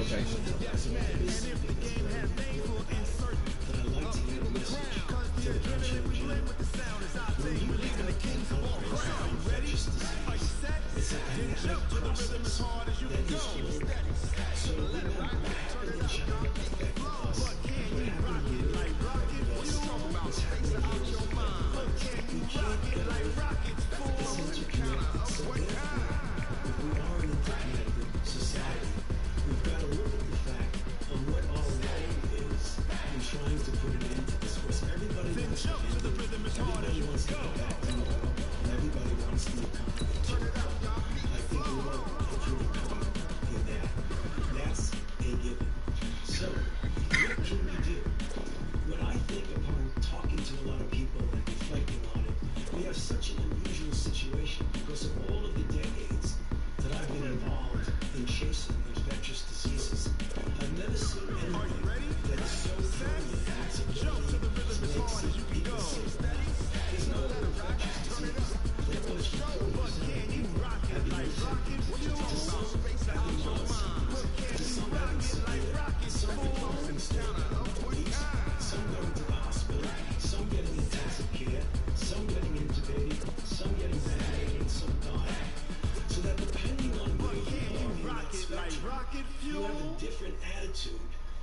Okay.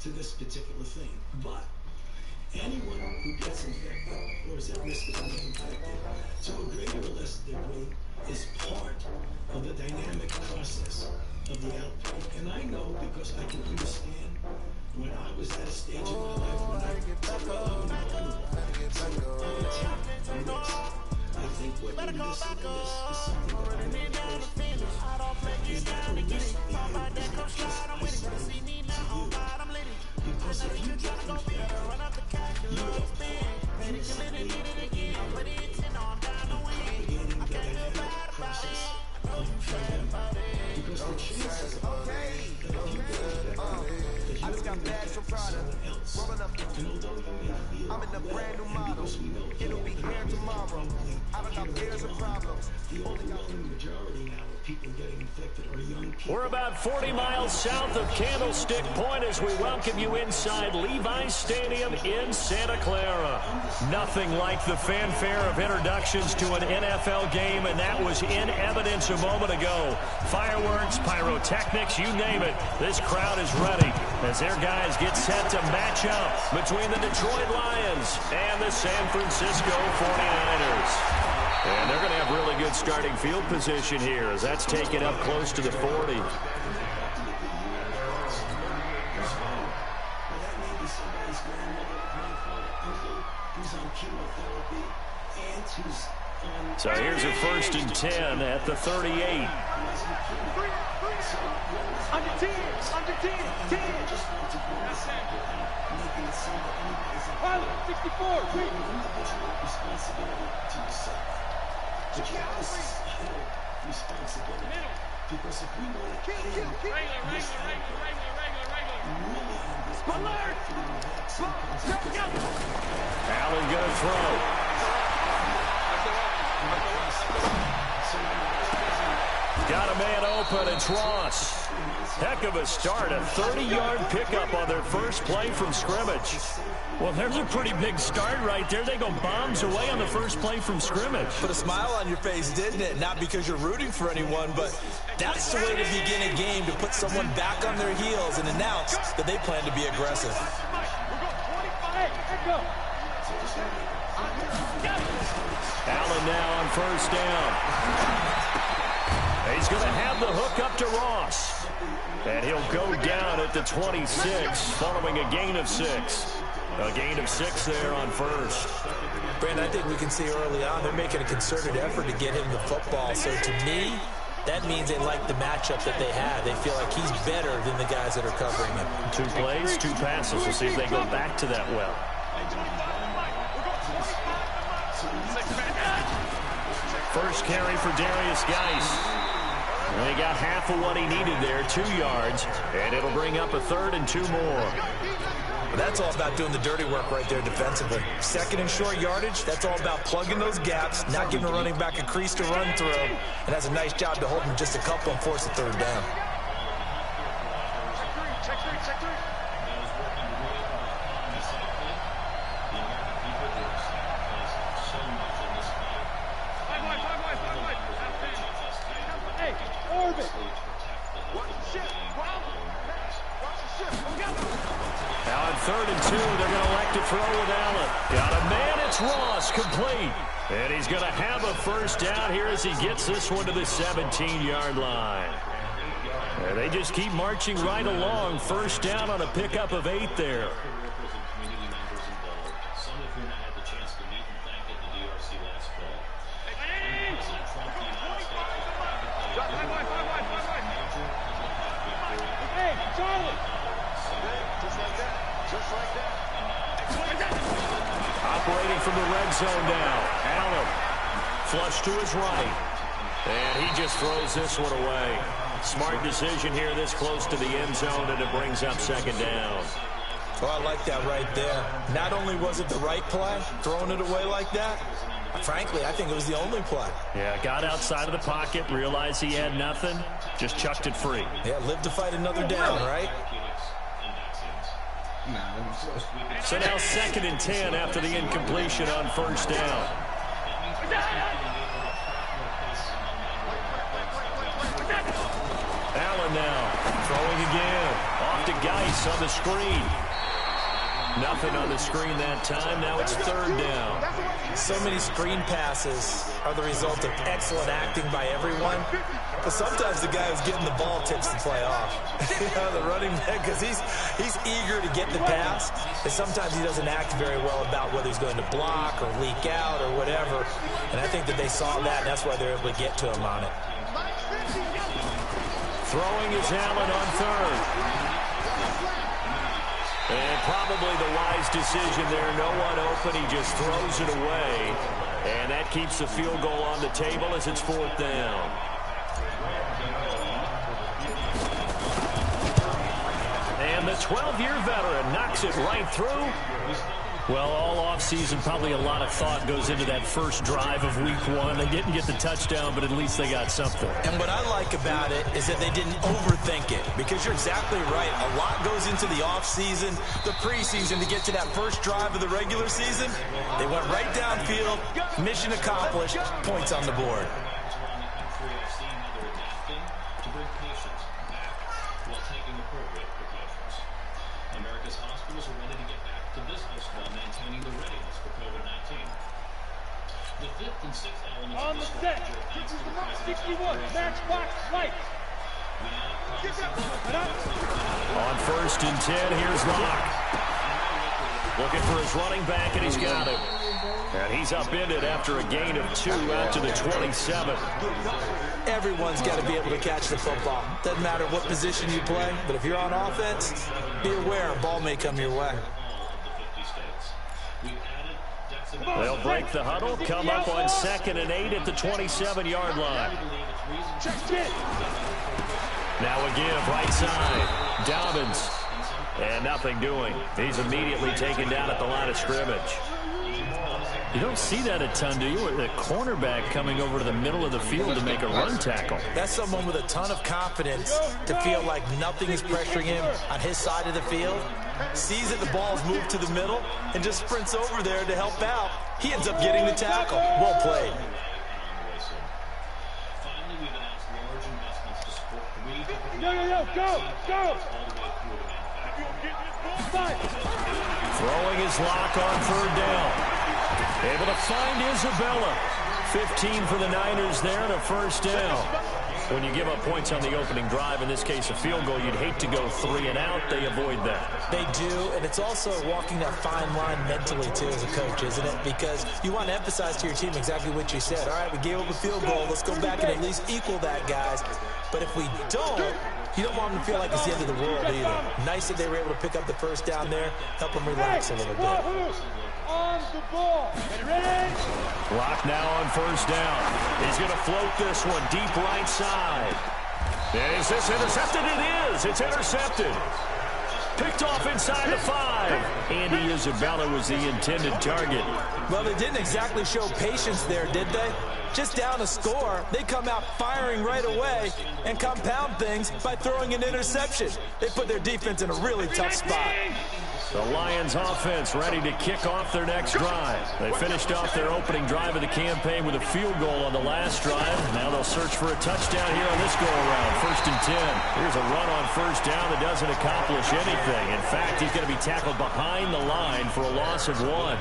To this particular thing, but anyone who gets infected or is at risk of being infected to a greater or less degree is part of the dynamic process of the outbreak. And I know because I can understand when I was at a stage in my life when I think what you're missing in this is something that I'm going to is that the risk behavior is not just isolated to you. Because if you get infected, you are part of innocently propagating the dynamic process of pandemic. Because the chances are that if you get infected, that you will infect someone else. And although you may feel I'm in a brand new well, model. because we know It'll be here tomorrow. I don't know, there's a problem. The overwhelming majority now of people getting infected are young people. We're about 40 miles south of Candlestick Point as we welcome you inside Levi's Stadium in Santa Clara. Nothing like the fanfare of introductions to an NFL game, and that was in evidence a moment ago. Fireworks, pyrotechnics, you name it. This crowd is ready as their guys get set to match up between the Detroit Lions and the San Francisco 49ers. And they're going to have really good starting field position here as that's taken up close to the 40. So here's a 1st and 10 at the 38. Under 10, under 10, 10. 64, wait. Responsibility. Because if we want to Allen going to throw. Got a man open, it's Ross. Heck of a start, a 30-yard pickup on their first play from scrimmage. Well, there's a pretty big start right there. They go bombs away on the first play from scrimmage. Put a smile on your face, didn't it? Not because you're rooting for anyone, but that's the way to begin a game, to put someone back on their heels and announce that they plan to be aggressive. Allen now on 1st down. He's going to have the hook up to Ross. And he'll go down at the 26 following a gain of 6. A gain of 6 there on 1st. Brandon, I think we can see early on they're making a concerted effort to get him the football. So to me, that means they like the matchup that they have. They feel like he's better than the guys that are covering him. 2 plays, 2 passes. We'll see if they go back to that well. First carry for Darius Geis. And he got half of what he needed there, 2 yards. And it'll bring up a 3rd and 2 more. That's all about doing the dirty work right there defensively. 2nd and short yardage, that's all about plugging those gaps, not giving a running back a crease to run through, and has a nice job to hold him just a couple and force a 3rd down. Now on 3rd and 2, they're going to elect to throw with Allen. Got a man, it's Ross, complete. And he's going to have a first down here as he gets this one to the 17-yard line. And they just keep marching right along. First down on a pickup of 8 there. Operating from the red zone now. Allen flush to his right. And he just throws this one away. Smart decision here this close to the end zone, and it brings up 2nd down. Well, I like that right there. Not only was it the right play, throwing it away like that, frankly, I think it was the only play. Yeah, got outside of the pocket, realized he had nothing, just chucked it free. Yeah, live to fight another down, right? So now 2nd and 10 after the incompletion on first down. Allen now throwing again. Off to Geis on the screen. Nothing on the screen that time. Now it's 3rd down. So many screen passes are the result of excellent acting by everyone. But sometimes the guy who's getting the ball tips the play off. The running back, because he's eager to get the pass. And sometimes he doesn't act very well about whether he's going to block or leak out or whatever. And I think that they saw that, and that's why they're able to get to him on it. Throwing is Allen on 3rd. And probably the wise decision there. No one open. He just throws it away. And that keeps the field goal on the table as it's 4th down. And the 12-year veteran knocks it right through. Well, all offseason, probably a lot of thought goes into that first drive of week 1. They didn't get the touchdown, but at least they got something. And what I like about it is that they didn't overthink it, because you're exactly right. A lot goes into the offseason, the preseason, to get to that first drive of the regular season. They went right downfield, mission accomplished, points on the board. America's hospitals are ready to get back to business while maintaining the readiness for COVID-19. The 5th and 6th elements on the set. This is the number 61. Matchbox light. On 1st and 10, here's Locke. Looking for his running back, and he's got him. And he's upended after a gain of 2 out to the 27. Everyone's got to be able to catch the football. Doesn't matter what position you play, but if you're on offense, be aware a ball may come your way. They'll break the huddle, come up on 2nd and 8 at the 27-yard line. Now again, right side, Dobbins. And nothing doing. He's immediately taken down at the line of scrimmage. You don't see that a ton, do you? With a cornerback coming over to the middle of the field to make a run tackle. That's someone with a ton of confidence to feel like nothing is pressuring him on his side of the field. Sees that the ball's moved to the middle and just sprints over there to help out. He ends up getting the tackle. Well played. Go! Throwing his Lock on 3rd down. Able to find Isabella. 15 for the Niners there and a first down. When you give up points on the opening drive, in this case a field goal, you'd hate to go 3 and out. They avoid that. They do, and it's also walking that fine line mentally, too, as a coach, isn't it? Because you want to emphasize to your team exactly what you said. All right, we gave up a field goal. Let's go back and at least equal that, guys. But if we don't, you don't want them to feel like it's the end of the world either. Nice that they were able to pick up the first down there, help them relax a little bit. On the ball. Ready? Lock now on 1st down. He's going to float this one deep right side. And is this intercepted? It is. It's intercepted. Picked off inside the 5. Andy Isabella was the intended target. Well, they didn't exactly show patience there, did they? just down a score, they come out firing right away and compound things by throwing an interception. They put their defense in a really tough spot. The Lions offense ready to kick off their next drive. They finished off their opening drive of the campaign with a field goal on the last drive. Now they'll search for a touchdown here on this go-around. 1st and 10. Here's a run on 1st down that doesn't accomplish anything. In fact, he's going to be tackled behind the line for a loss of 1.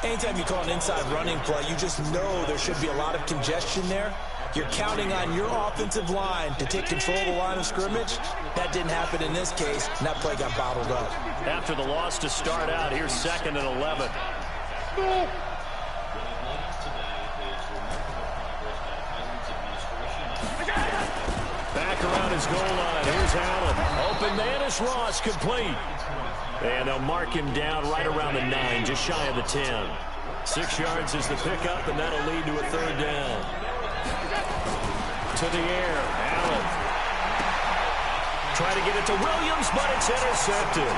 Anytime you call an inside running play, you just know there should be a lot of congestion there. You're counting on your offensive line to take control of the line of scrimmage. That didn't happen in this case, and that play got bottled up. After the loss to start out, here's 2nd and 11. Back around his goal line. Here's Allen. Open man is Ross, complete. And they'll mark him down right around the 9, just shy of the 10. 6 yards is the pickup, and that'll lead to a 3rd down. To the air, Allen. Try to get it to Williams, but it's intercepted.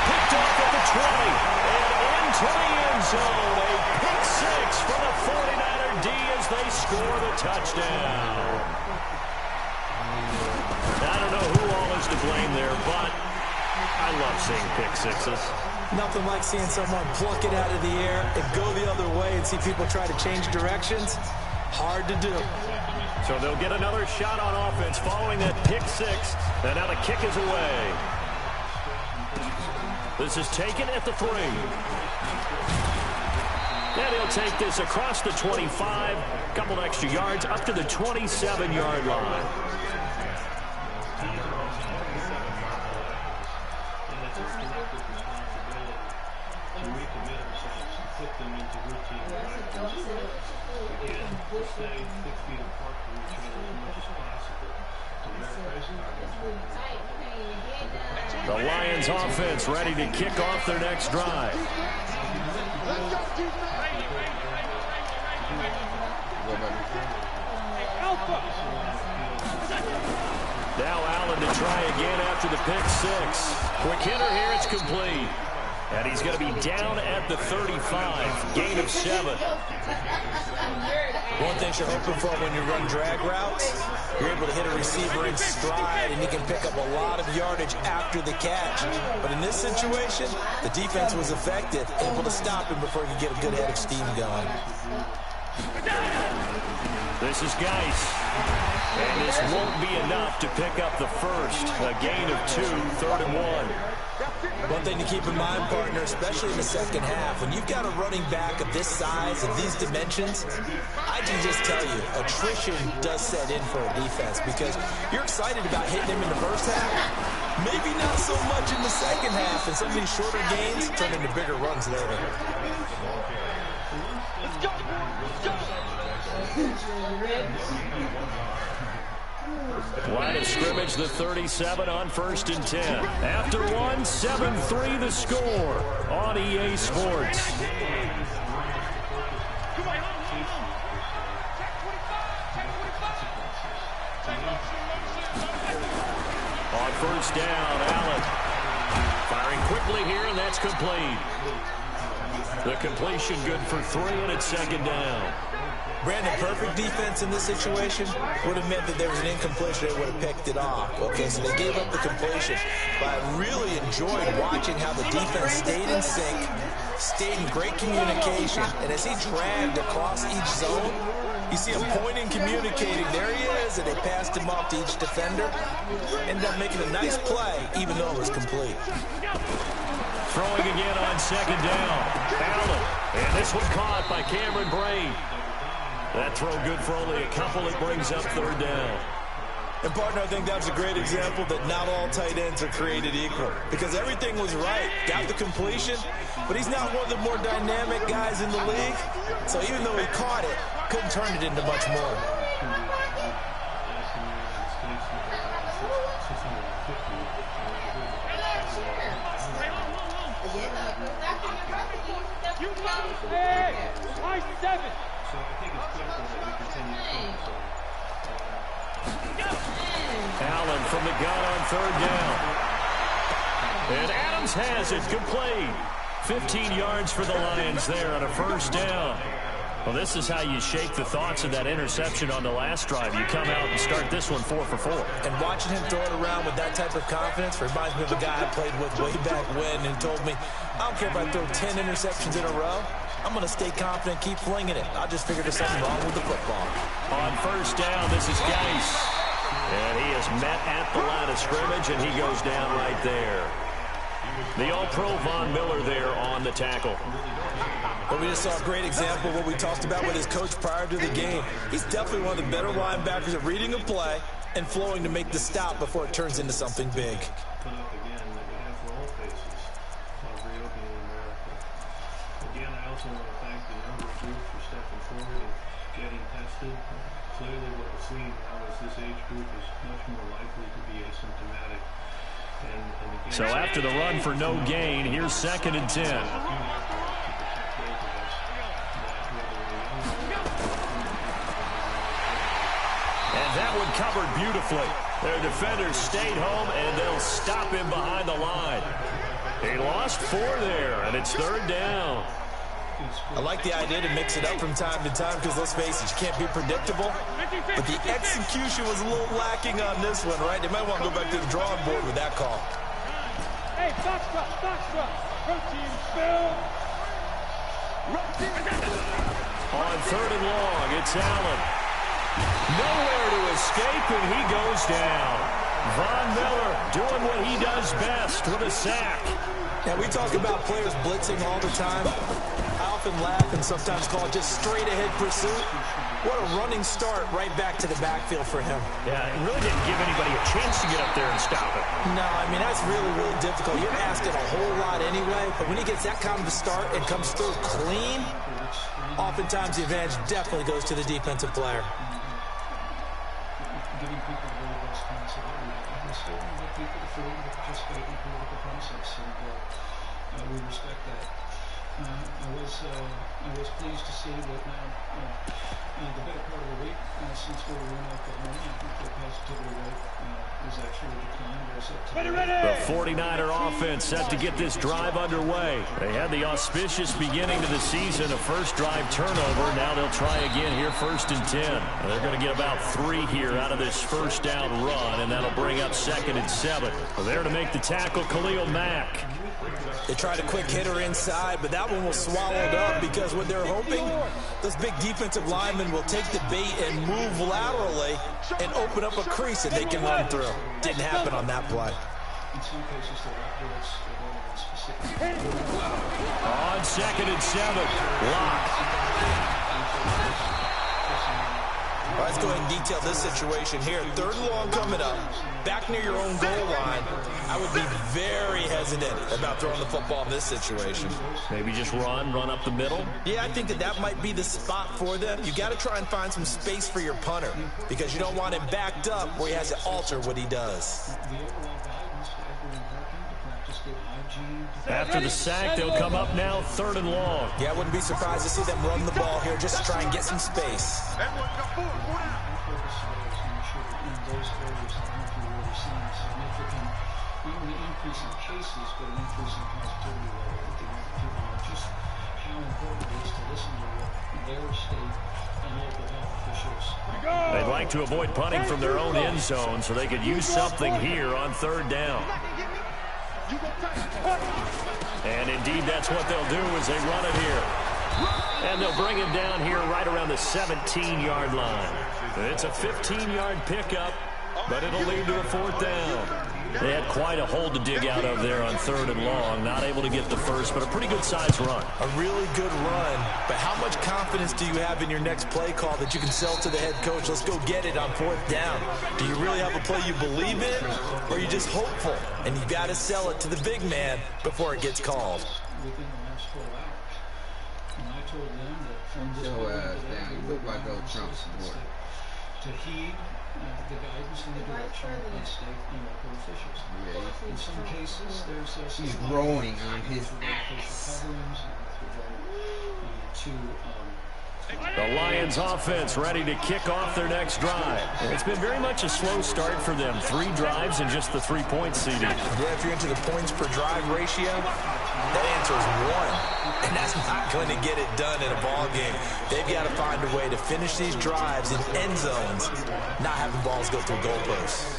Picked off at the 20, and into the end zone. A pick 6 for the 49er D as they score the touchdown. I don't know who all is to blame there, but I love seeing pick 6s. Nothing like seeing someone pluck it out of the air and go the other way and see people try to change directions. Hard to do. So they'll get another shot on offense following that pick 6. And now the kick is away. This is taken at the 3. And he'll take this across the 25. Couple of extra yards up to the 27-yard line. The Lions offense ready to kick off their next drive. Now Allen to try again after the pick 6. Quick hitter here, it's complete. And he's going to be down at the 35. Gain of 7. One thing you're hoping for when you run drag routes, you're able to hit a receiver in stride, and he can pick up a lot of yardage after the catch. But in this situation, the defense was effective, able to stop him before he could get a good head of steam going. This is Geis. And this won't be enough to pick up the first. A gain of 2, 3rd and 1. One thing to keep in mind, partner, especially in the second half, when you've got a running back of this size and these dimensions, I can just tell you, attrition does set in for a defense because you're excited about hitting him in the first half, maybe not so much in the second half, and some of these shorter gains turn into bigger runs later. Let's go! Line of scrimmage, the 37 on 1st and 10. After 1, 7-3 the score on EA Sports. On 1st down, Allen firing quickly here, and that's complete. The completion good for 3, and it's 2nd down. Brandon, perfect defense in this situation would have meant that there was an incompletion. They would have picked it off. Okay, so they gave up the completion. But I really enjoyed watching how the defense stayed in sync, stayed in great communication, and as he dragged across each zone, you see him pointing, communicating. There he is, and they passed him off to each defender. Ended up making a nice play, even though it was complete. Throwing again on 2nd down. Allen, and this one caught by Cameron Brate. That throw good for only a couple. It brings up 3rd down. And, partner, I think that was a great example that not all tight ends are created equal. Because everything was right. Got the completion, but he's not one of the more dynamic guys in the league. So even though he caught it, couldn't turn it into much more. Hey, I 7. Allen from the gun on 3rd down. And Adams has it complete. 15 yards for the Lions there on a 1st down. Well, this is how you shake the thoughts of that interception on the last drive. You come out and start this one 4 for 4. And watching him throw it around with that type of confidence reminds me of a guy I played with way back when and told me, I don't care if I throw 10 interceptions in a row. I'm going to stay confident, keep flinging it. I just figured there's something wrong with the football. On first down, this is Geis. And he is met at the line of scrimmage, and he goes down right there. The All-Pro Von Miller there on the tackle. But we just saw a great example of what we talked about with his coach prior to the game. He's definitely one of the better linebackers at reading a play and flowing to make the stop before it turns into something big. Put up again that we have for all faces of reopening America. Again, I also want to thank the younger group for stepping forward and getting tested. Clearly what we're seeing now is this age group is much more likely to be asymptomatic. And so after the run for no gain, here's 2nd and 10. And that one covered beautifully. Their defenders stayed home, and they'll stop him behind the line. He lost 4 there, and it's 3rd down. I like the idea to mix it up from time to time because, let's face it, you can't be predictable. But the execution was a little lacking on this one, right? They might want to go back to the drawing board with that call. Hey, box truck. Protein, Phil. On 3rd and long, it's Allen. Nowhere to escape, and he goes down. Von Miller doing what he does best with a sack. Yeah, we talk about players blitzing all the time. I often laugh and sometimes call it just straight-ahead pursuit. What a running start right back to the backfield for him. Yeah, it really didn't give anybody a chance to get up there and stop it. No, I mean, that's really, really difficult. You're asking a whole lot anyway, but when he gets that kind of a start and comes through clean, oftentimes the advantage definitely goes to the defensive player. Giving people the very best chance that we have. And we still want to get people to freedom to participate in the political process, and we respect that. I was pleased to see that now the better part of the week since we were in Oklahoma, I think the positivity rate is actually declined. The 49er offense set to get this drive underway. They had the auspicious beginning to the season, a first drive turnover. Now they'll try again here, 1st and 10. They're going to get about 3 here out of this first down run, and that'll bring up 2nd and 7. There to make the tackle, Khalil Mack. They tried a quick hitter inside, but that one was swallowed up because what they're hoping, those big defensive linemen will take the bait and move laterally and open up a crease that they can run through. Didn't happen on that play. In some cases, the right specific. On 2nd and 7, Locke. All right, let's go ahead and detail this situation here. 3rd and long coming up, back near your own goal line. I would be very hesitant about throwing the football in this situation. Maybe just run up the middle? Yeah, I think that might be the spot for them. You got to try and find some space for your punter because you don't want him backed up where he has to alter what he does. After the sack, they'll come up now 3rd and long. Yeah, I wouldn't be surprised to see them run the ball here just to try and get some space. They'd like to avoid punting from their own end zone so they could use something here on 3rd down. And indeed, that's what they'll do as they run it here. And they'll bring him down here right around the 17-yard line. It's a 15-yard pickup, but it'll lead to a 4th down. They had quite a hole to dig out of there on 3rd and long. Not able to get the first, but a pretty good-sized run. A really good run, but how much confidence do you have in your next play call that you can sell to the head coach? Let's go get it on 4th down. Do you really have a play you believe in, or are you just hopeful? And you got to sell it to the big man before it gets called. Within the last 12 hours, and I told them that from this down. You look like old Trump supporter. To heed the guidance and the direction of state and local officials. Yeah, in some cases, there's he's growing on his ass. The Lions offense ready to kick off their next drive. It's been very much a slow start for them. 3 drives and just the 3 points CD. Yeah, if you're into the points per drive ratio, That answer is one, and that's not going to get it done in a ball game. They've got to find a way to finish these drives in end zones, not having balls go through goalposts.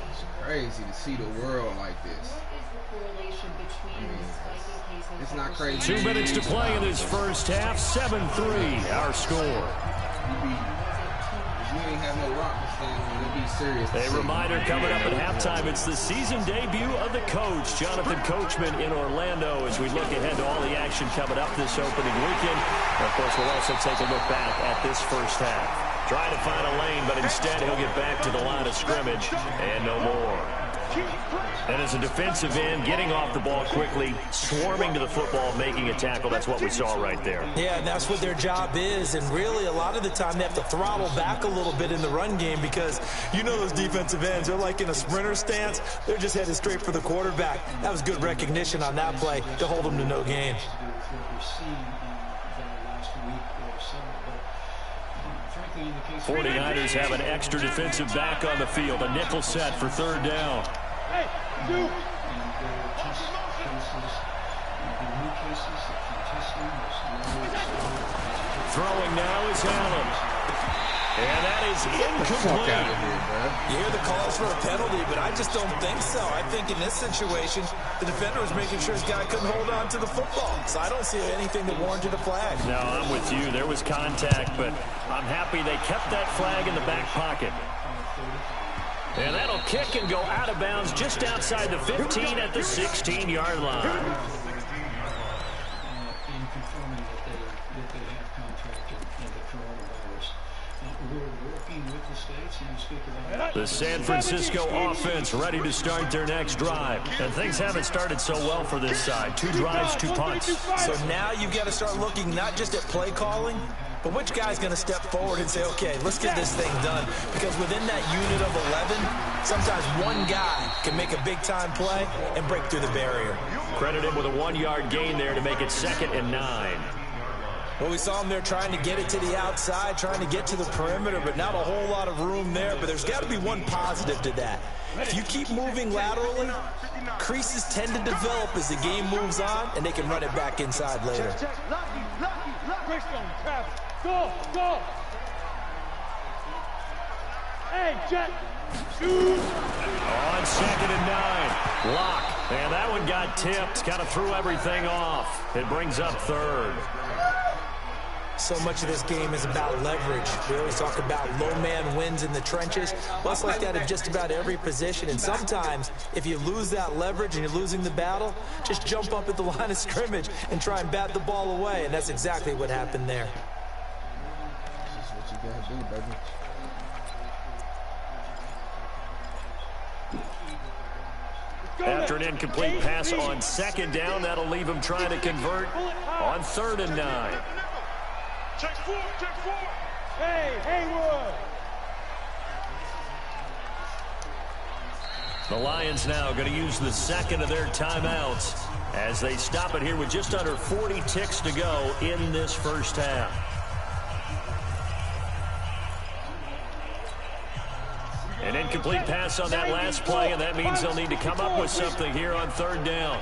It's crazy to see the world like this. I mean, it's not crazy. 2 minutes to play in this first half. 7-3, our score. If you ain't have no rock to stand on, it'll be serious. A reminder coming up at halftime. It's the season debut of the coach, Jonathan Coachman, in Orlando, as we look ahead to all the action coming up this opening weekend. And of course, we'll also take a look back at this first half. Trying to find a lane, but instead he'll get back to the line of scrimmage and no more. And as a defensive end, getting off the ball quickly, swarming to the football, making a tackle, that's what we saw right there. Yeah, and that's what their job is. And really, a lot of the time, they have to throttle back a little bit in the run game because you know those defensive ends, they're like in a sprinter stance. They're just headed straight for the quarterback. That was good recognition on that play to hold them to no gain. 49ers have an extra defensive back on the field. A nickel set for third down. Hey, dude. Throwing now is Allen. And that is incomplete. You hear the calls for a penalty, but I just don't think so. I think in this situation, the defender was making sure his guy couldn't hold on to the football. So I don't see anything that warranted a flag. No, I'm with you. There was contact, but I'm happy they kept that flag in the back pocket. And that'll kick and go out of bounds just outside the 15 at the 16-yard line. The San Francisco offense ready to start their next drive. And things haven't started so well for this side. 2 drives, 2 punts. So now you've got to start looking not just at play calling, but which guy's going to step forward and say, okay, let's get this thing done. Because within that unit of 11, sometimes one guy can make a big-time play and break through the barrier. Credited with a 1-yard gain there to make it 2nd and 9. Well, we saw him there trying to get it to the outside, trying to get to the perimeter, but not a whole lot of room there. But there's got to be one positive to that. If you keep moving laterally, creases tend to develop as the game moves on, and they can run it back inside later. Go, go. Hey, Jet. Shoot. On 2nd and 9. Lock. And that one got tipped. Kind of threw everything off. It brings up 3rd. So much of this game is about leverage. We always talk about low man wins in the trenches. Well, it's like that in just about every position. And sometimes, if you lose that leverage and you're losing the battle, just jump up at the line of scrimmage and try and bat the ball away. And that's exactly what happened there. This is what you gotta do, baby. After an incomplete pass on 2nd down, that'll leave him trying to convert on 3rd and 9. Check 4, check 4. Hey, Haywood. The Lions now going to use the 2nd of their timeouts as they stop it here with just under 40 ticks to go in this first half. An incomplete pass on that last play, and that means they'll need to come up with something here on 3rd down.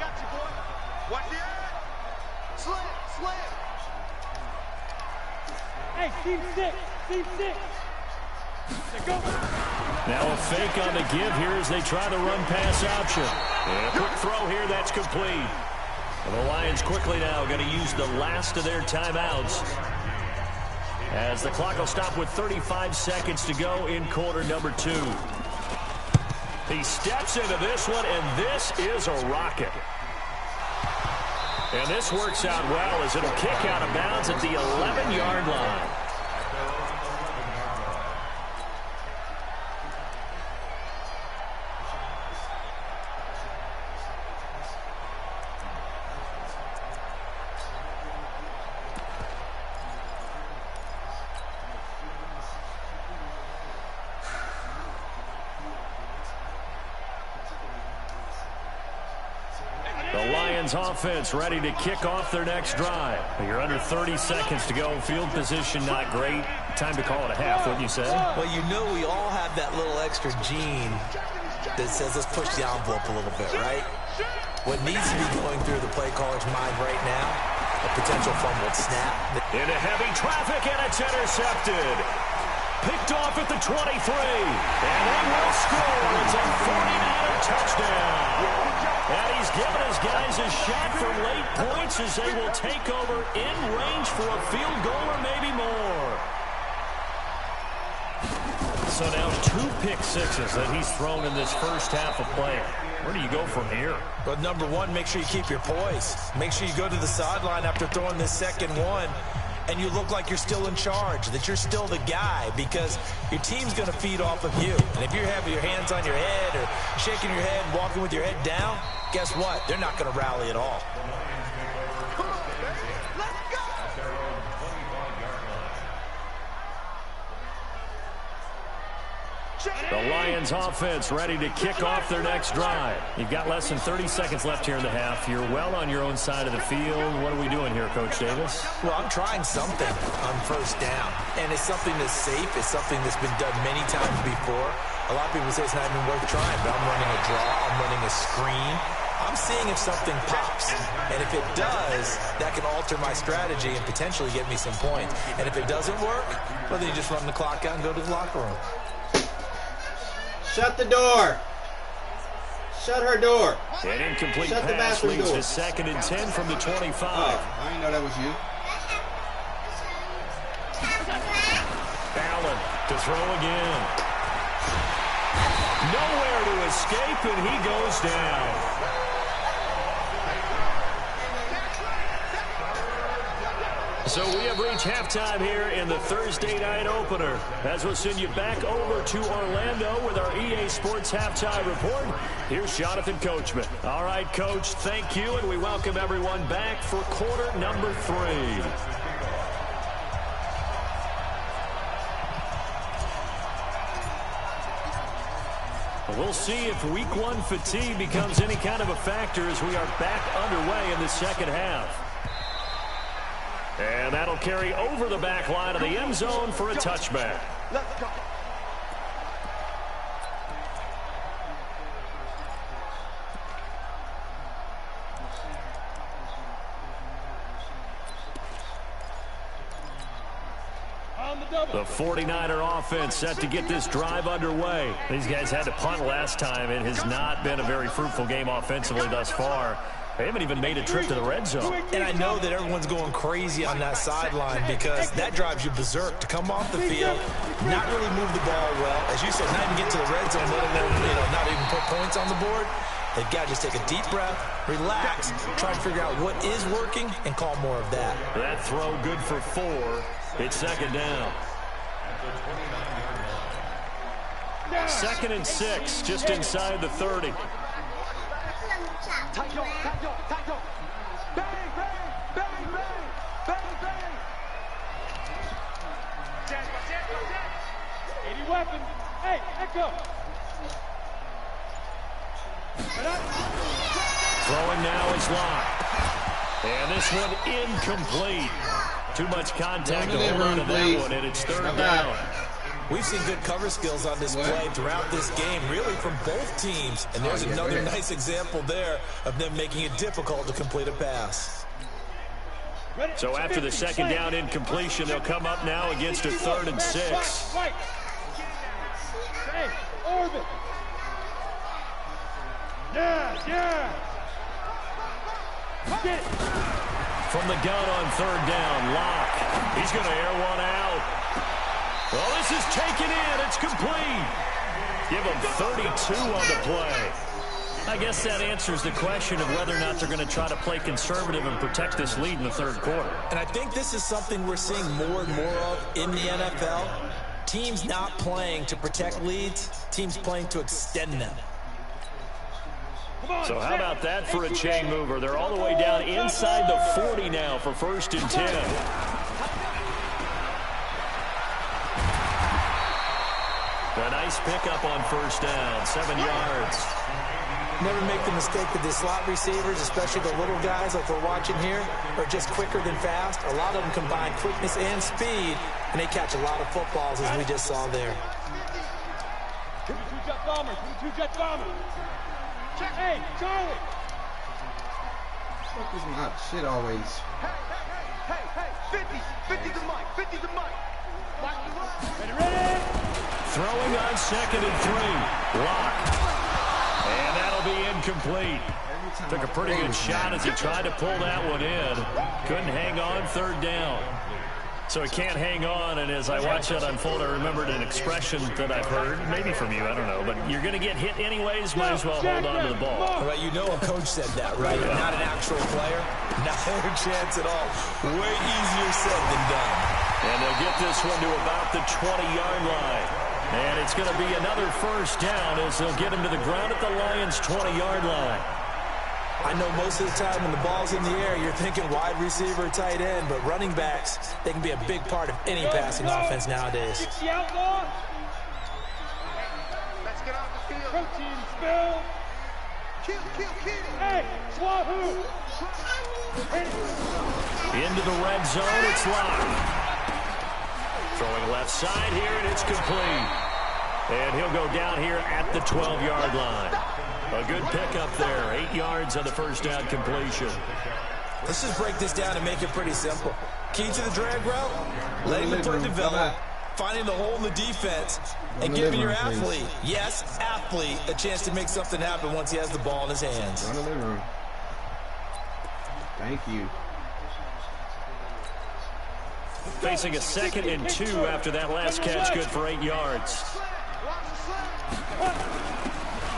Hey, team 6, team 6. Go. Now a fake on the give here as they try the run pass option. And a quick throw here, that's complete. And the Lions quickly now going to use the last of their timeouts as the clock will stop with 35 seconds to go in quarter number 2. He steps into this one, and this is a rocket. And this works out well as it'll kick out of bounds at the 11-yard line. Lions offense ready to kick off their next drive. You're under 30 seconds to go. Field position not great. Time to call it a half, wouldn't you say? Well, you know we all have that little extra gene that says let's push the envelope a little bit, right? What needs to be going through the play caller's mind right now, a potential fumbled snap. Into heavy traffic, and it's intercepted. Picked off at the 23. And they will score. It's a 49er touchdown. And he's given his guys a shot for late points as they will take over in range for a field goal or maybe more. So now 2 pick sixes that he's thrown in this first half of play. Where do you go from here? But number one, make sure you keep your poise. Make sure you go to the sideline after throwing this second one, and you look like you're still in charge, that you're still the guy, because your team's going to feed off of you. And if you're having your hands on your head or shaking your head and walking with your head down, guess what? They're not going to rally at all. The Lions offense ready to kick off their next drive. You've got less than 30 seconds left here in the half. You're well on your own side of the field. What are we doing here, Coach Davis? Well, I'm trying something on first down, and it's something that's safe. It's something that's been done many times before. A lot of people say it's not even worth trying, but I'm running a draw. I'm running a screen. I'm seeing if something pops, and if it does, that can alter my strategy and potentially get me some points. And if it doesn't work, well, then you just run the clock out and go to the locker room. Shut the door. Shut her door. An incomplete Shut pass the leads door. to 2nd and 10 from the 25. Oh, I didn't know that was you. Allen to throw again. Nowhere to escape, and he goes down. So we have reached halftime here in the Thursday night opener. As we'll send you back over to Orlando with our EA Sports Halftime Report. Here's Jonathan Coachman. All right, Coach, thank you, and we welcome everyone back for quarter number 3. We'll see if week 1 fatigue becomes any kind of a factor as we are back underway in the second half. And that'll carry over the back line of the end zone for a touchback. Let's go. The 49er offense set to get this drive underway. These guys had to punt last time. It has not been a very fruitful game offensively thus far. They haven't even made a trip to the red zone. And I know that everyone's going crazy on that sideline because that drives you berserk. To come off the field, not really move the ball well. As you said, not even get to the red zone, let alone, not even put points on the board. They've got to just take a deep breath, relax, try to figure out what is working, and call more of that. That throw good for 4. It's 2nd down. 2nd and 6, just inside the 30. Bang, bang, bang, bang, bang, bang. 80 weapons. Hey, Echo. Throwing now is locked. And this one incomplete. Too much contact to hold on to that one, and it's 3rd down. We've seen good cover skills on display throughout this game, really from both teams. And there's another nice example there of them making it difficult to complete a pass. So after the 2nd down incompletion, they'll come up now against a 3rd and 6. Hey, orbit. Yeah. Get it. From the gun on 3rd down, Locke. He's going to air one out. Well, this is taken in. It's complete. Give them 32 on the play. I guess that answers the question of whether or not they're going to try to play conservative and protect this lead in the 3rd quarter. And I think this is something we're seeing more and more of in the NFL. Teams not playing to protect leads, teams playing to extend them. So how about that for a chain mover? They're all the way down inside the 40 now for 1st and 10. A nice pickup on 1st down, 7 yards. Never make the mistake that the slot receivers, especially the little guys like we're watching here, are just quicker than fast. A lot of them combine quickness and speed, and they catch a lot of footballs, as we just saw there. 52 Jet Bombers, 52 Jet Bombers. Hey, Charlie! Fuck is my shit always? Hey, 50 the mic, 50 the mic. Ready? Throwing on 2nd and 3. Lock. And that'll be incomplete. Took a pretty good shot as he tried to pull that one in. Couldn't hang on 3rd down. So he can't hang on, and as I watch that unfold, I remembered an expression that I've heard, maybe from you, I don't know, but you're going to get hit anyways, might as well hold on to the ball. All right, you know a coach said that, right? Yeah. Not an actual player. Not a chance at all. Way easier said than done. And they'll get this one to about the 20-yard line. And it's going to be another 1st down as they'll get him to the ground at the Lions' 20-yard line. I know most of the time when the ball's in the air, you're thinking wide receiver, tight end, but running backs, they can be a big part of any passing offense nowadays. 60 outlaw. Let's get off the field. Protein spill. Kill. Hey, Swahoo. Into the red zone, it's locked. Throwing left side here, and it's complete. And he'll go down here at the 12-yard line. A good pickup there. 8 yards on the 1st down completion. Let's just break this down and make it pretty simple. Key to the drag route, letting the play develop, finding the hole in the defense, and giving your athlete, yes, athlete, a chance to make something happen once he has the ball in his hands. Run the living room. Thank you. Facing a 2nd and 2 after that last catch, good for 8 yards.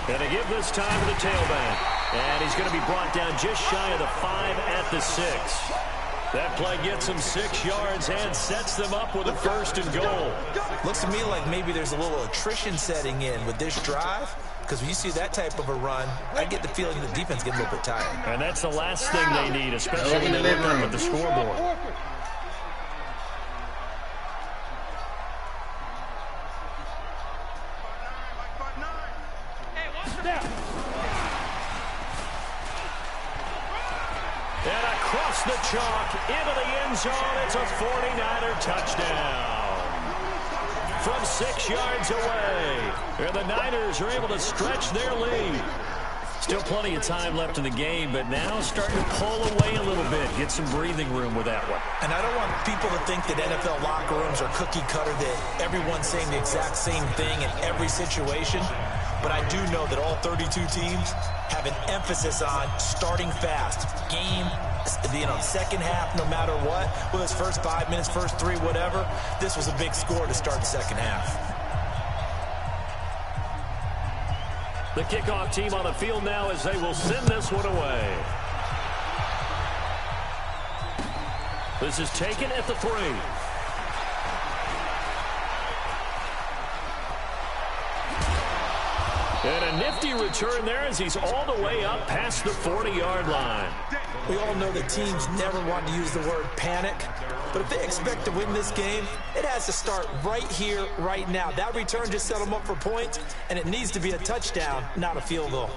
And they give this time to the tailback. And he's going to be brought down just shy of the 5 at the 6. That play gets him 6 yards and sets them up with a 1st and goal. Looks to me like maybe there's a little attrition setting in with this drive. Because when you see that type of a run, I get the feeling the defense gets a little bit tired. And that's the last thing they need, especially when they look up at the scoreboard. And across the chalk, into the end zone, it's a 49er touchdown. From 6 yards away, and the Niners are able to stretch their lead. Still plenty of time left in the game, but now starting to pull away a little bit, get some breathing room with that one. And I don't want people to think that NFL locker rooms are cookie cutter, that everyone's saying the exact same thing in every situation. But I do know that all 32 teams have an emphasis on starting fast. Game, second half, no matter what. Whether it's first 5 minutes, first 3, whatever. This was a big score to start the second half. The kickoff team on the field now as they will send this one away. This is taken at the 3. And a nifty return there as he's all the way up past the 40-yard line. We all know that teams never want to use the word panic, but if they expect to win this game, it has to start right here, right now. That return just set them up for points, and it needs to be a touchdown, not a field goal.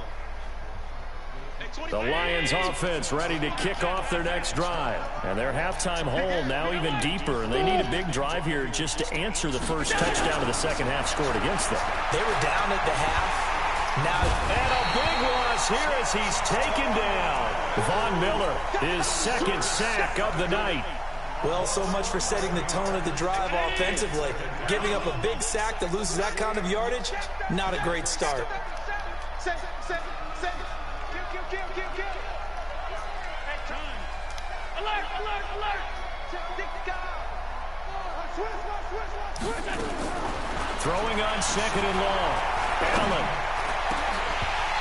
The Lions offense ready to kick off their next drive. And their halftime hole now even deeper, and they need a big drive here just to answer the first touchdown of the second half scored against them. They were down at the half. Now, and a big loss here as he's taken down. Von Miller, his second sack of the night. Well, so much for setting the tone of the drive offensively. Giving up a big sack that loses that kind of yardage, not a great start. Throwing on second and long. Allen.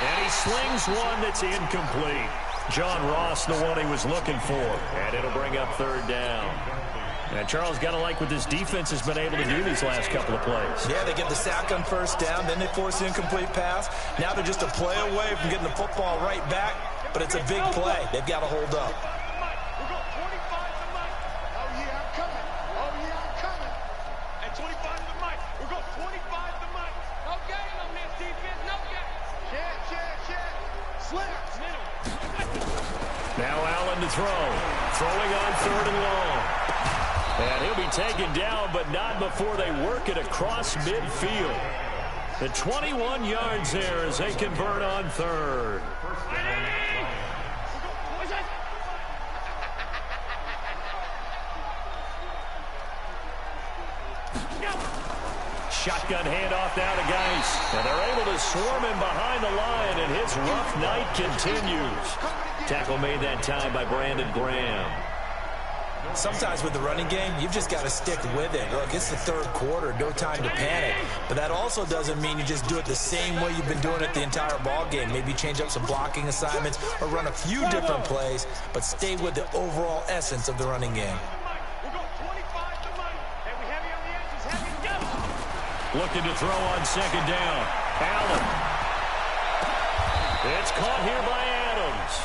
And he slings one that's incomplete. John Ross, the one he was looking for. And it'll bring up third down. And Charles, got to like what this defense has been able to do these last couple of plays. Yeah, they get the sack on first down, then they force the incomplete pass. Now they're just a play away from getting the football right back, but it's a big play. They've got to hold up. to throw. Throwing on 3rd and long. And he'll be taken down, but not before they work it across midfield. The 21 yards there as they convert on 3rd. Shotgun handoff now to Geis. And they're able to swarm him behind the line, and his rough night continues. Tackle made that time by Brandon Graham. Sometimes with the running game, you've just got to stick with it. Look, it's the 3rd quarter, no time to panic. But that also doesn't mean you just do it the same way you've been doing it the entire ball game. Maybe change up some blocking assignments or run a few different plays, but stay with the overall essence of the running game. Looking to throw on 2nd down. Allen. It's caught here by Adams.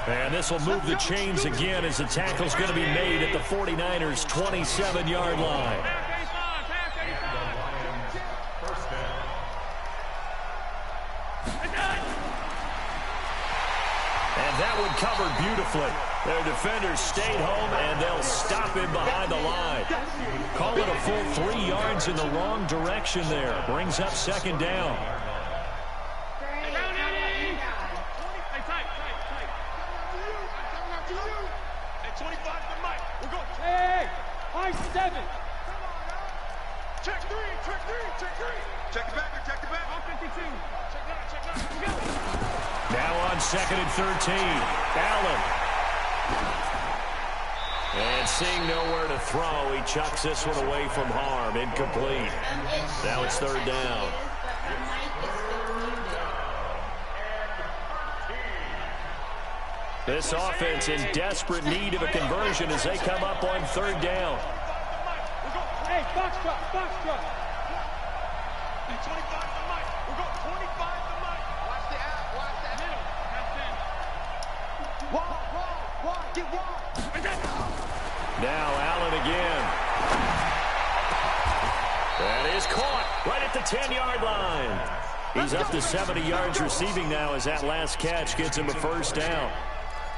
And this will move the chains again as the tackle's going to be made at the 49ers' 27-yard line. And that one covered beautifully. Their defenders stayed home, and they'll stop him behind the line. Call it a full 3 yards in the wrong direction there. Brings up 2nd down. Now on 2nd and 13. Allen. And seeing nowhere to throw, he chucks this one away from harm. Incomplete. Now it's 3rd down. This offense in desperate need of a conversion as they come up on 3rd down. Hey, box truck, box truck. 25 to Mike. We'll go 25 to Mike. Watch the out, watch that. Middle. That's 10. Wall, get wall. Now Allen again. That is caught right at the 10-yard line. He's up to 70 yards receiving now as that last catch gets him a 1st down.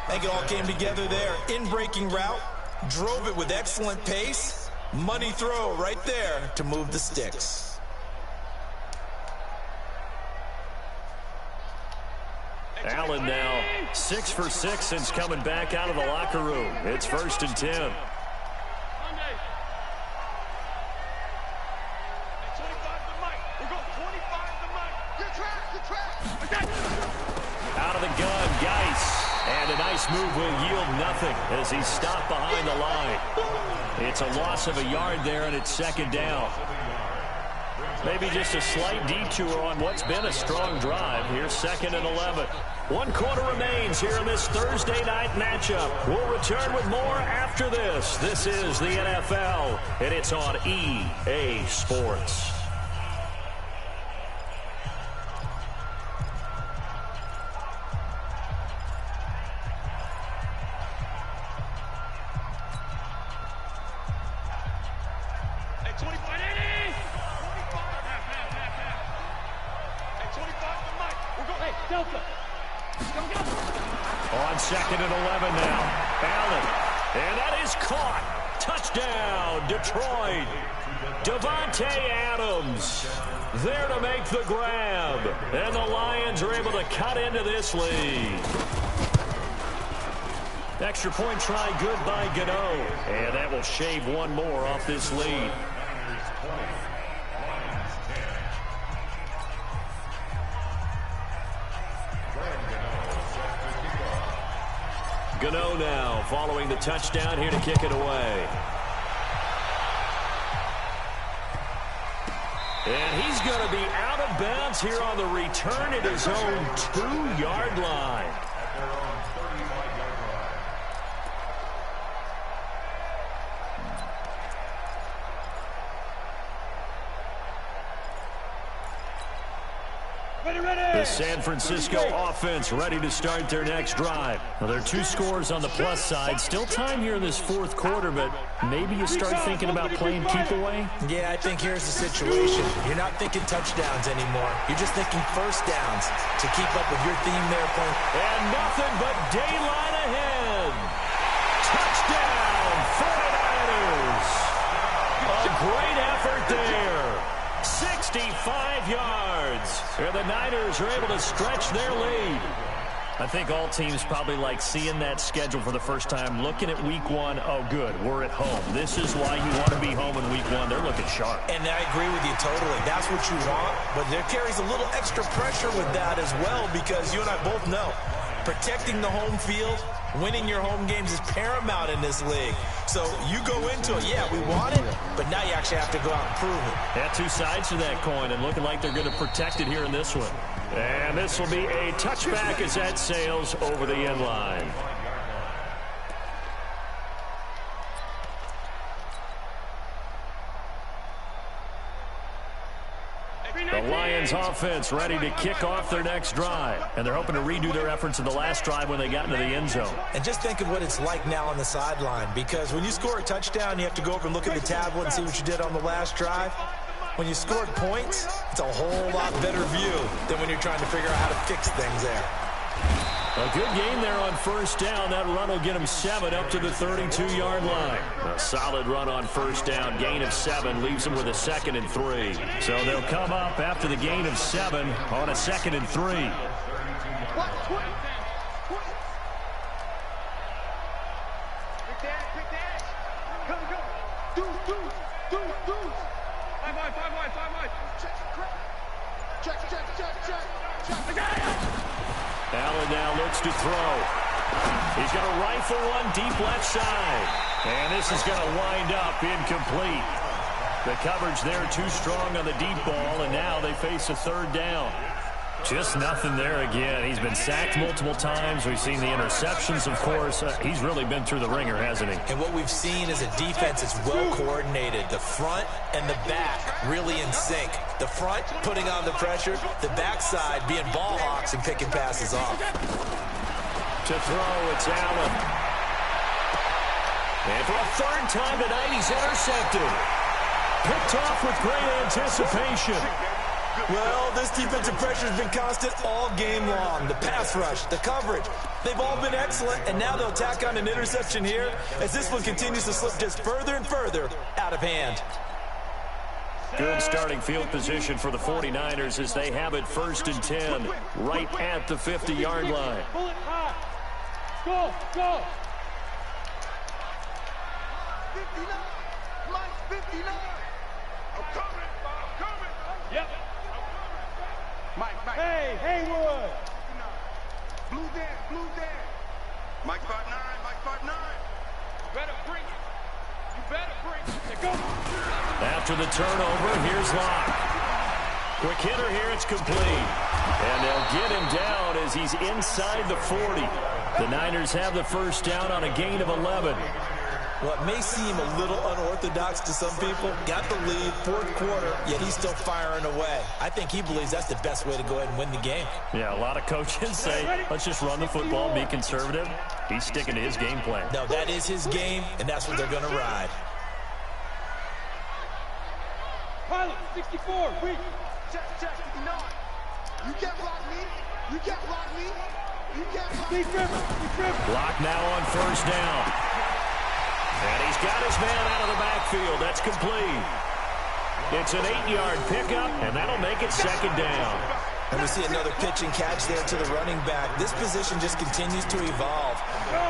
I think it all came together there. In-breaking route, drove it with excellent pace. Money throw right there to move the sticks. Allen now 6 for 6 since coming back out of the locker room. It's 1st and 10. Out of the gun, Geis. And a nice move will yield nothing as he's stopped behind the line. It's a loss of a yard there, and it's 2nd down. Maybe just a slight detour on what's been a strong drive. Here's 2nd and 11. 1 quarter remains here in this Thursday night matchup. We'll return with more after this. This is the NFL, and it's on EA Sports. On 2nd and 11 now. Allen. And that is caught. Touchdown, Detroit. Davante Adams there to make the grab. And the Lions are able to cut into this lead. Extra point try good by Gano. And that will shave one more off this lead. Gano now following the touchdown here to kick it away. And he's going to be out of bounds here on the return at his own 2-yard line. The San Francisco offense ready to start their next drive. Well, there are 2 scores on the plus side. Still time here in this 4th quarter, but maybe you start thinking about playing keep away? Yeah, I think here's the situation. You're not thinking touchdowns anymore. You're just thinking 1st downs to keep up with your theme there. And nothing but daylight ahead. great effort there. 65 yards. And the Niners are able to stretch their lead. I think all teams probably like seeing that schedule for the first time, looking at week one. Oh, good, we're at home. This is why you want to be home in week one. They're looking sharp. And I agree with you totally. That's what you want, but there carries a little extra pressure with that as well, because you and I both know protecting the home field, winning your home games is paramount in this league. So you go into it, yeah, we want it, but now you actually have to go out and prove it. Yeah, two sides to that coin, and looking like they're going to protect it here in this one. And this will be a touchback as that sails over the end line. The Lions offense ready to kick off their next drive. And they're hoping to redo their efforts in the last drive when they got into the end zone. And just think of what it's like now on the sideline, because when you score a touchdown, you have to go over and look at the tablet and see what you did on the last drive. When you scored points, it's a whole lot better view than when you're trying to figure out how to fix things there. A good game there on first down. That run will get him 7 up to the 32-yard line. A solid run on first down. Gain of 7 leaves him with a 2nd and 3. So they'll come up after the gain of 7 on a 2nd and 3. Allen now looks to throw. He's going to rifle one deep left side. And this is going to wind up incomplete. The coverage there too strong on the deep ball, and now they face a 3rd down. Just nothing there again. He's been sacked multiple times. We've seen the interceptions, of course. He's really been through the ringer, hasn't he? And what we've seen is a defense that's well coordinated. The front and the back really in sync. The front putting on the pressure, the backside being ball hawks and picking passes off. To throw, it's Allen. And for a 3rd time tonight, he's intercepted. Picked off with great anticipation. Well, this defensive pressure has been constant all game long. The pass rush, the coverage, they've all been excellent, and now they'll tack on an interception here as this one continues to slip just further and further out of hand. Good starting field position for the 49ers as they have it 1st and 10 right at the 50-yard line. Go, go. 59. Mike, 59. I'm coming. Yep. Mike. Hey, Haywood. Blue there. Mike 5'9", Mike 5'9". You better bring it. Go. After the turnover, here's Locke. Quick hitter here, it's complete. And they'll get him down as he's inside the 40. The Niners have the 1st down on a gain of 11. What may seem a little unorthodox to some people, got the lead, 4th quarter, yet he's still firing away. I think he believes that's the best way to go ahead and win the game. Yeah, a lot of coaches say, let's just run the football, be conservative. He's sticking to his game plan. No, that is his game, and that's what they're going to ride. Pilot, 64, weak. Check, 59. You can't block me. You can't block me. You can't block me. Keep dribbling. Locke now on 1st down. And he's got his man out of the backfield. That's complete. It's an 8-yard pickup, and that'll make it 2nd down. And we see another pitch and catch there to the running back. This position just continues to evolve.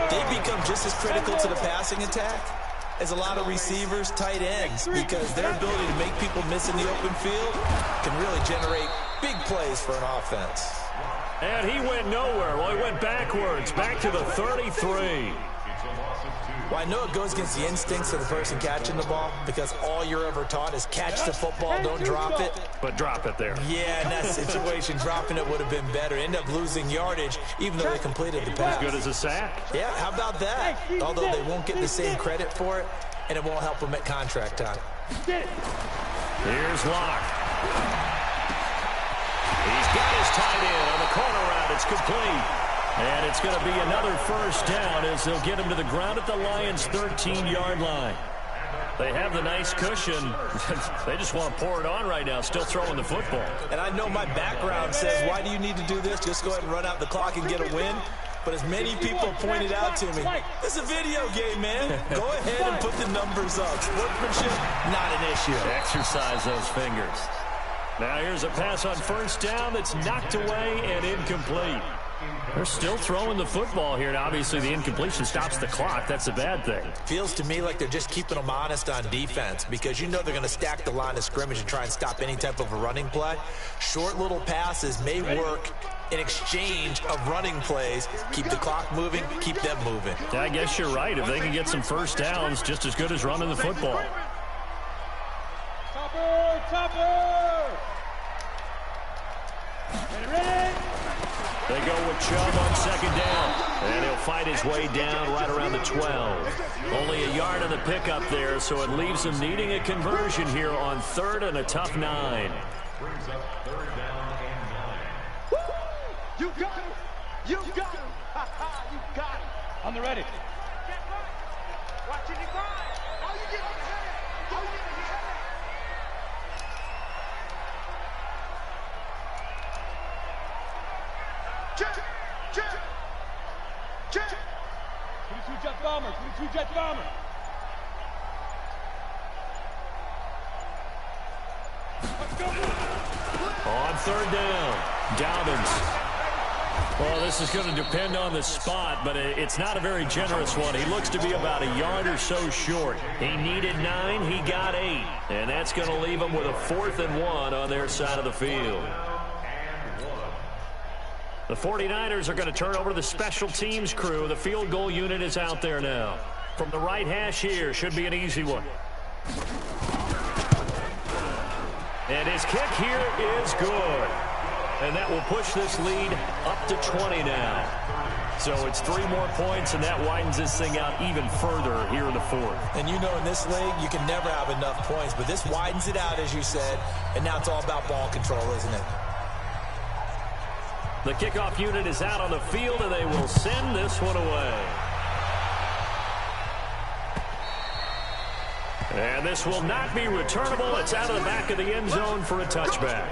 They become just as critical to the passing attack as a lot of receivers, tight ends, because their ability to make people miss in the open field can really generate big plays for an offense. And he went nowhere. Well, he went backwards, back to the 33. Well, I know it goes against the instincts of the person catching the ball, because all you're ever taught is catch the football, don't drop it. But drop it there. Yeah, in that situation, dropping it would have been better. End up losing yardage, even though they completed the pass. As good as a sack. Yeah, how about that? Although they won't get the same credit for it, and it won't help them at contract time. Here's Locke. He's got his tight end on the corner route. It's complete. And it's going to be another 1st down as they'll get him to the ground at the Lions' 13-yard line. They have the nice cushion. They just want to pour it on right now, still throwing the football. And I know my background says, why do you need to do this? Just go ahead and run out the clock and get a win. But as many people pointed out to me, it's a video game, man. Go ahead and put the numbers up. Sportsmanship not an issue. Exercise those fingers. Now here's a pass on first down that's knocked away and incomplete. They're still throwing the football here, and obviously the incompletion stops the clock. That's a bad thing. Feels to me like they're just keeping them honest on defense because you know they're going to stack the line of scrimmage and try and stop any type of a running play. Short little passes may work in exchange of running plays. Keep the clock moving, keep them moving. I guess you're right. If they can get some first downs, just as good as running the football. Topper! Ready? They go with Chubb on second down, and he'll fight his way down right around the 12. Only a yard on the pickup there, so it leaves him needing a conversion here on third and a tough 9. Brings up third down and 9. You got him! You got him! You got him! On the ready. Watch it, you grind! All you get on the head! All you get on your head! Check! 22 Jet Bomber, 22 Jet Bomber. Let's go! On third down, Dobbins. Well, this is going to depend on the spot, but it's not a very generous one. He looks to be about a yard or so short. He needed 9, he got 8. And that's going to leave him with a 4th and 1 on their side of the field. The 49ers are going to turn over to the special teams crew. The field goal unit is out there now. From the right hash here, should be an easy one. And his kick here is good. And that will push this lead up to 20 now. So it's 3 more points, and that widens this thing out even further here in the 4th. And you know in this league, you can never have enough points. But this widens it out, as you said. And now it's all about ball control, isn't it? The kickoff unit is out on the field, and they will send this one away. And this will not be returnable. It's out of the back of the end zone for a touchback.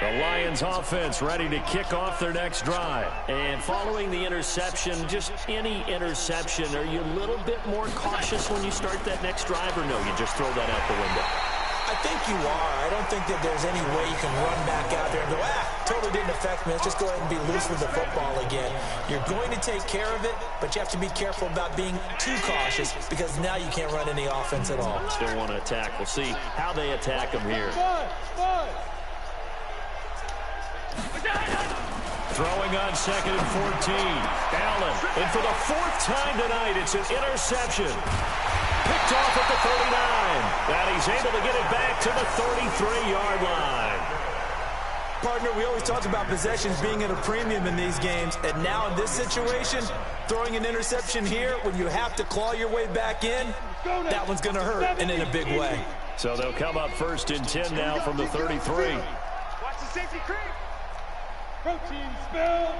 The Lions offense ready to kick off their next drive. And following the interception, just any interception, are you a little bit more cautious when you start that next drive, or no, you just throw that out the window? I think you are. I don't think that there's any way you can run back out there and go, totally didn't affect me. Let's just go ahead and be loose with the football again. You're going to take care of it, but you have to be careful about being too cautious because now you can't run any offense at all. Still want to attack. We'll see how they attack them here. Throwing on second and 14. Allen, and for the 4th time tonight, it's an interception. Picked off at the 39. And he's able to get it back to the 33-yard line. Partner, we always talk about possessions being at a premium in these games. And now in this situation, throwing an interception here when you have to claw your way back in, that one's going to hurt, and in a big way. So they'll come up 1st and 10 now from the 33. Watch the safety creep! Protein spill.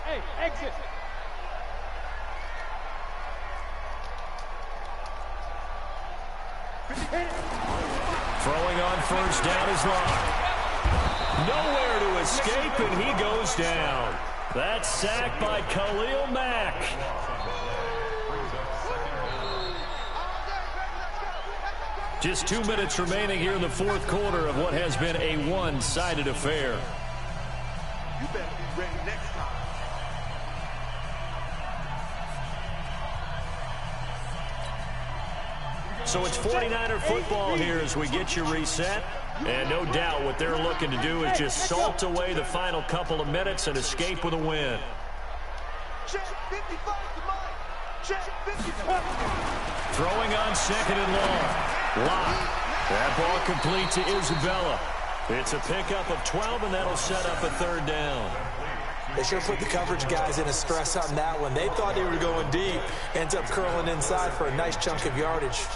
Hey, exit. Throwing on first down is Locke. Nowhere to escape, and he goes down. That's sacked by Khalil Mack. Just 2 minutes remaining here in the 4th quarter of what has been a one-sided affair. You better be ready next time. So it's 49er football here as we get you reset. And no doubt what they're looking to do is just salt away the final couple of minutes and escape with a win. Check 55 to Mike. Check 55. Throwing on second and long. Locke. That ball complete to Isabella. It's a pickup of 12, and that'll set up a 3rd down. They sure put the coverage guys in a stress on that one. They thought they were going deep. Ends up curling inside for a nice chunk of yardage.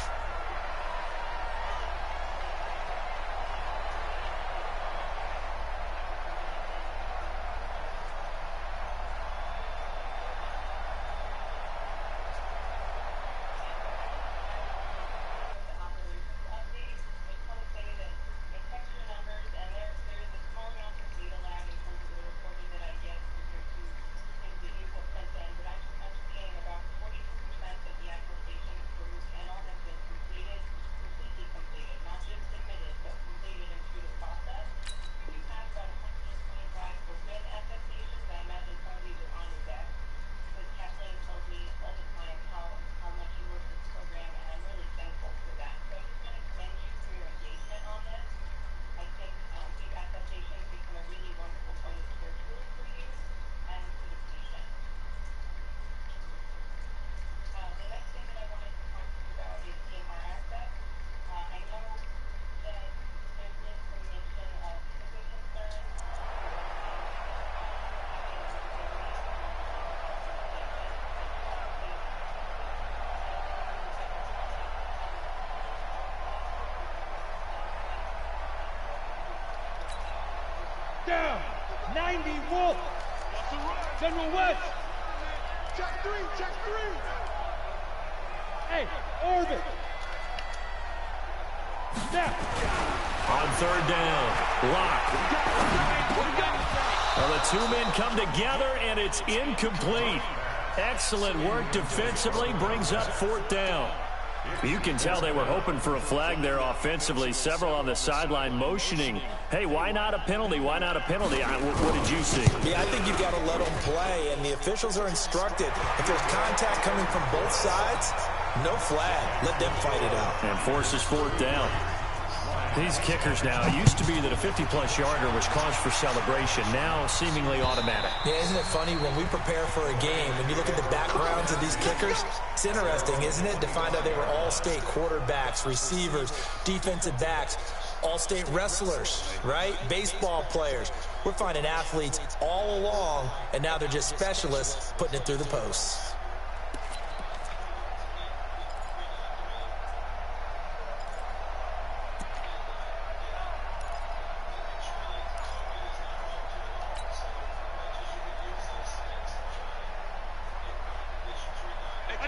Down. 90 Wolf. General West. Check three. Hey, Orbit. Snap. On third down, Locke. Well, the two men come together, and it's incomplete. Excellent work defensively, brings up fourth down. You can tell they were hoping for a flag there offensively. Several on the sideline motioning, hey, why not a penalty? Why not a penalty? What did you see? Yeah, I think you've got to let them play, and the officials are instructed. If there's contact coming from both sides, no flag. Let them fight it out. And forces fourth down. These kickers now, it used to be that a 50-plus yarder was cause for celebration, now seemingly automatic. Yeah, isn't it funny when we prepare for a game, when you look at the backgrounds of these kickers, it's interesting, isn't it, to find out they were all-state quarterbacks, receivers, defensive backs, all-state wrestlers, right? Baseball players. We're finding athletes all along, and now they're just specialists putting it through the posts.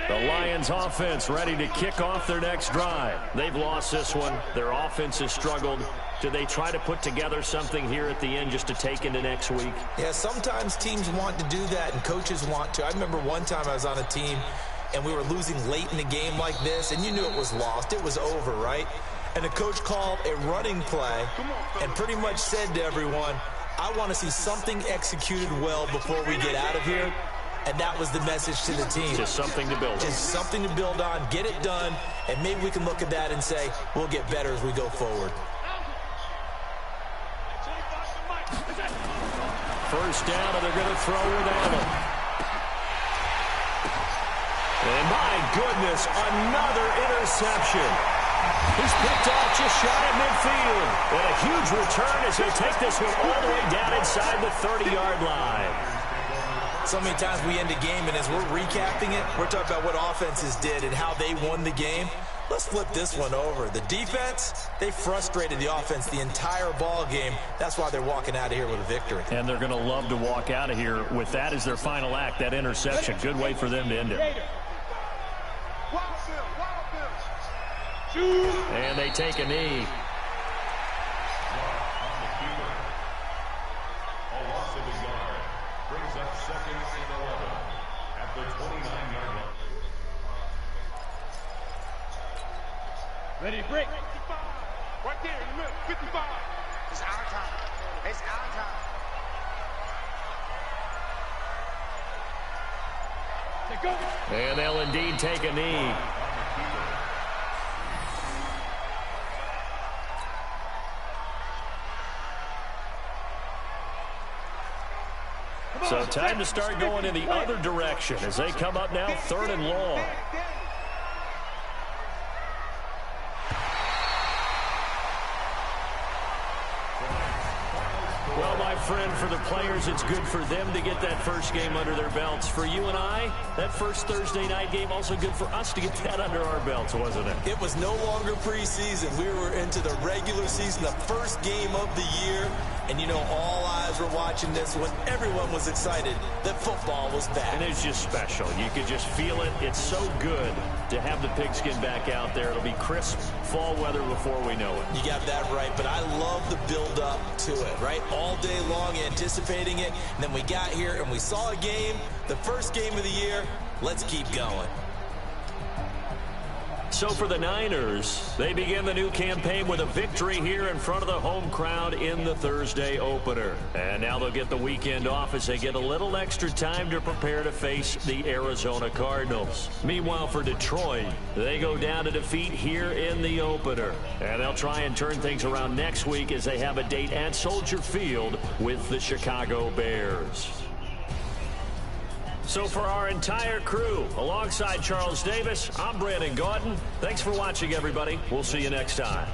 The Lions offense ready to kick off their next drive. They've lost this one. Their offense has struggled. Do they try to put together something here at the end just to take into next week? Yeah, sometimes teams want to do that and coaches want to. I remember one time I was on a team and we were losing late in the game like this, and you knew it was lost. It was over, right? And the coach called a running play and pretty much said to everyone, I want to see something executed well before we get out of here. And that was the message to the team. Just something to build on. Just something to build on, get it done, and maybe we can look at that and say, we'll get better as we go forward. First down, and they're going to throw with Allen. And my goodness, another interception. He's picked off just shy of midfield. And a huge return as he'll take this one all the way down inside the 30-yard line. So many times we end a game, and as we're recapping it, we're talking about what offenses did and how they won the game. Let's flip this one over. The defense, they frustrated the offense the entire ball game. That's why they're walking out of here with a victory. And they're going to love to walk out of here with that as their final act, that interception. Good way for them to end it. And they take a knee. Ready to break. 55. Right there in the middle. 55. It's our time. It's our time. Let's go. And they'll indeed take a knee. So time to start going in the other direction as they come up now, third and long. Well, my friend, for the players, it's good for them to get that first game under their belts. For you and I, that first Thursday night game, also good for us to get that under our belts, wasn't it? It was no longer preseason. We were into the regular season, the first game of the year. And, you know, all eyes were watching this when everyone was excited that football was back. And it's just special. You could just feel it. It's so good to have the pigskin back out there. It'll be crisp fall weather before we know it. You got that right, but I love the build-up to it, right? All day long anticipating it, and then we got here and we saw a game, the first game of the year. Let's keep going. So for the Niners, they begin the new campaign with a victory here in front of the home crowd in the Thursday opener. And now they'll get the weekend off as they get a little extra time to prepare to face the Arizona Cardinals. Meanwhile, for Detroit, they go down to defeat here in the opener. And they'll try and turn things around next week as they have a date at Soldier Field with the Chicago Bears. So for our entire crew, alongside Charles Davis, I'm Brandon Gaudin. Thanks for watching, everybody. We'll see you next time.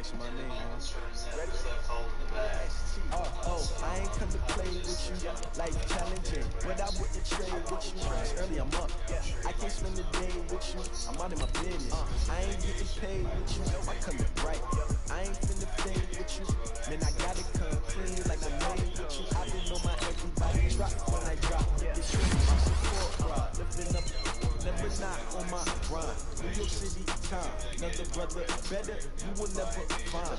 ask my name, I ain't come to play with you, life challenging, but I wouldn't trade with you. Early I'm up, I can't spend the day with you. I'm out of my business. I ain't getting paid with you. I come to right. I ain't finna fade with you. Man, I gotta come clean like I'm made with you. I been on my everybody drop when I drop. This shit is support rod, lifting up. Never not on my grind. New York City time. Another brother better, you will never find.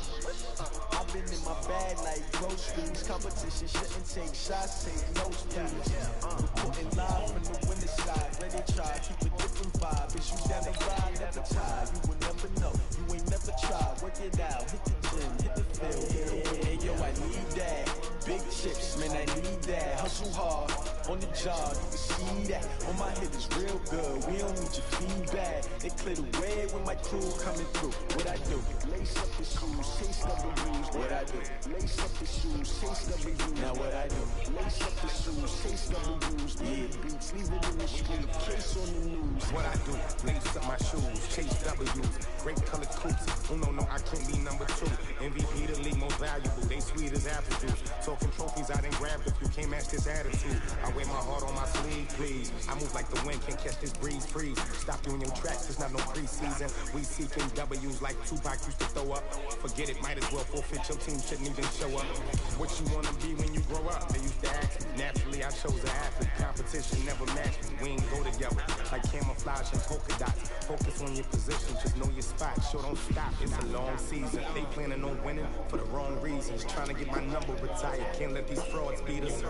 I've been in my bag like groceries. Competition shouldn't take shots, take notes, please. Reporting live from the winning side. Ready try, keep a different vibe. Is you down the ride, never tired. You will never know, you ain't never tried. Work it out, hit the gym, hit the field. Hey yo, I need that. Big chips, man, I need that. Hustle hard, on the job, you can see that. On my head is real good, we don't need your feedback. They clear the way when my crew coming through. What I do? Lace up the shoes, chase W's. What I do? Lace up the shoes, chase W's. Now what I do? Lace up the shoes, chase W's. Yeah, beats, leave it in the street, case on the news. What I do? Lace up my shoes, chase W's. Great color coops. Oh no, I can't be number 2. MVP the league most valuable. They sweet as apple juice. Talking trophies, I didn't grab the few. Can't match this attitude. I wear my heart on my sleeve, please. I move like the wind, can't catch this breeze, freeze. Stop you in your tracks, it's not no preseason. We seeking W's like Tupac used to throw up. Forget it, might as well forfeit. Your team shouldn't even show up. What you wanna be when you grow up? They used to ask me. Naturally, I chose an athlete. Competition never matched me. We ain't go together like camouflage and polka dots. Focus on your position, just know your spot. Sure, don't stop. It's a long season. They planning on winning for the wrong reasons. Trying to get my number retired. Can't let these frauds beat us.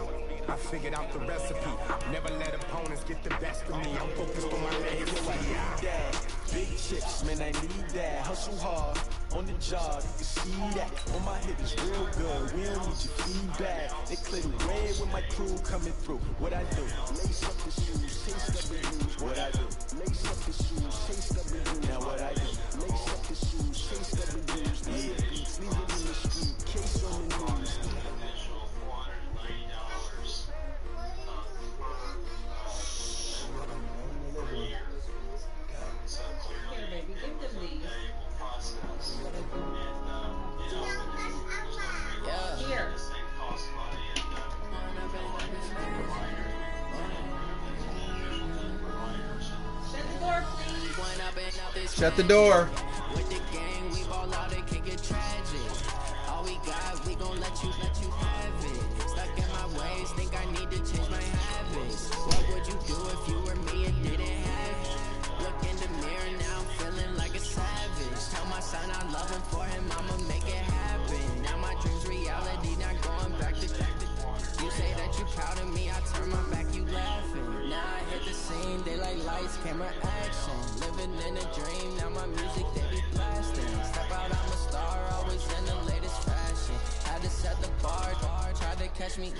I figured out the recipe. Never let opponents get the best of me. I'm focused on my legacy. I need that. Big chips, man, I need that. Hustle hard, on the job, you can see that. On my head is real good, we don't need your feedback. They clear the way when my crew coming through. What I do? Lace up the shoes, chase W's. What I do? Lace up the shoes, chase W's. Now what I do? Lace up the shoes, chase W's. Yeah, beats, leave it in the street, case on the news. Shut the door. With the gang, we ball out, it can get tragic. All we got, we gon' let you have it. Stuck in my ways, think I need to change my habits. What would you do if you were me and didn't have it? Look in the mirror now, I'm feeling like a savage. Tell my son I love him, for him I'ma make it happen. Now my dream's reality, not going back to you say that you proud of me, I turn my back, you laughing. Now I hit the scene, they like lights, camera, action. Living in a dream, now my music, they be blasting. Step out, I'm a star, always in the latest fashion. Had to set the bar, tried to catch me.